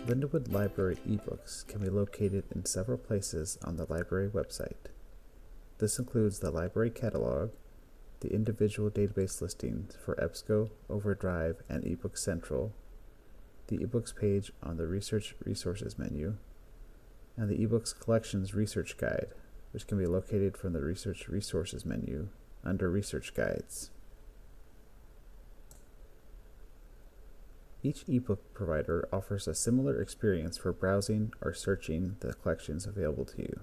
Lindenwood Library ebooks can be located in several places on the library website. This includes the library catalog, the individual database listings for EBSCO, Overdrive, and eBook Central, the eBooks page on the Research Resources menu, and the eBooks Collections Research Guide, which can be located from the Research Resources menu under Research Guides. Each ebook provider offers a similar experience for browsing or searching the collections available to you.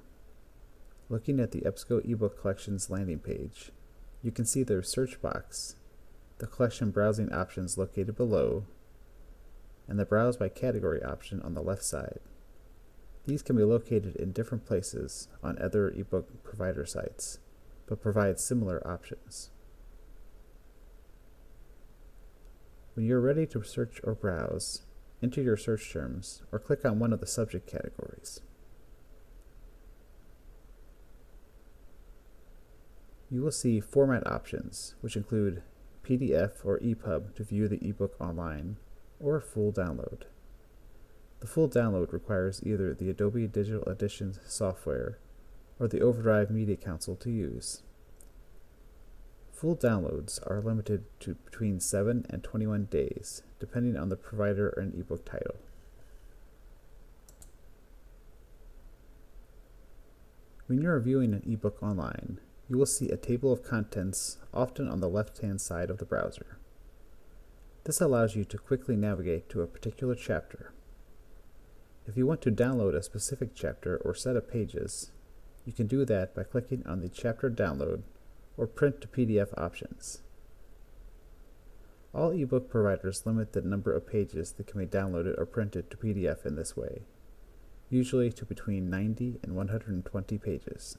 Looking at the EBSCO eBook Collections landing page, you can see the search box, the collection browsing options located below, and the Browse by Category option on the left side. These can be located in different places on other ebook provider sites, but provide similar options. When you're ready to search or browse, enter your search terms or click on one of the subject categories. You will see format options, which include PDF or EPUB to view the ebook online, or full download. The full download requires either the Adobe Digital Edition software or the Overdrive Media Console to use. Full downloads are limited to between 7 and 21 days, depending on the provider and ebook title. When you're viewing an ebook online, you will see a table of contents often on the left-hand side of the browser. This allows you to quickly navigate to a particular chapter. If you want to download a specific chapter or set of pages, you can do that by clicking on the Chapter Download or Print to PDF options. All ebook providers limit the number of pages that can be downloaded or printed to PDF in this way, usually to between 90 and 120 pages.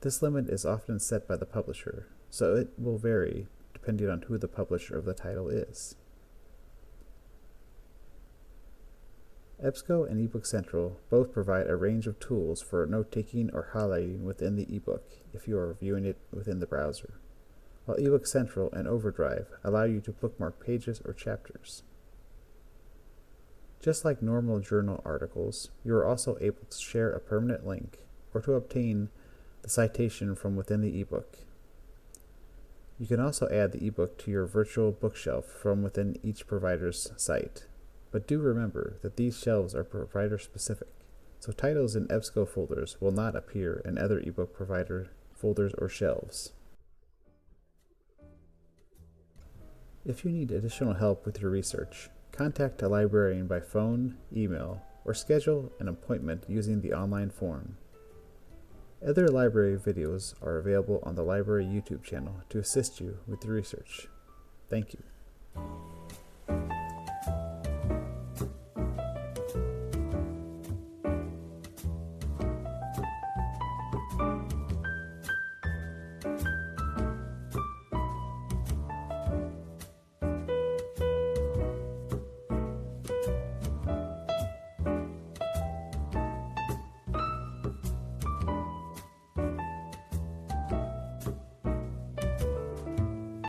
This limit is often set by the publisher, so it will vary depending on who the publisher of the title is. EBSCO and eBook Central both provide a range of tools for note-taking or highlighting within the ebook if you are viewing it within the browser, while eBook Central and Overdrive allow you to bookmark pages or chapters. Just like normal journal articles, you are also able to share a permanent link or to obtain the citation from within the ebook. You can also add the ebook to your virtual bookshelf from within each provider's site. But do remember that these shelves are provider specific, so titles in EBSCO folders will not appear in other ebook provider folders or shelves. If you need additional help with your research, contact a librarian by phone, email, or schedule an appointment using the online form. Other library videos are available on the library YouTube channel to assist you with your research. Thank you.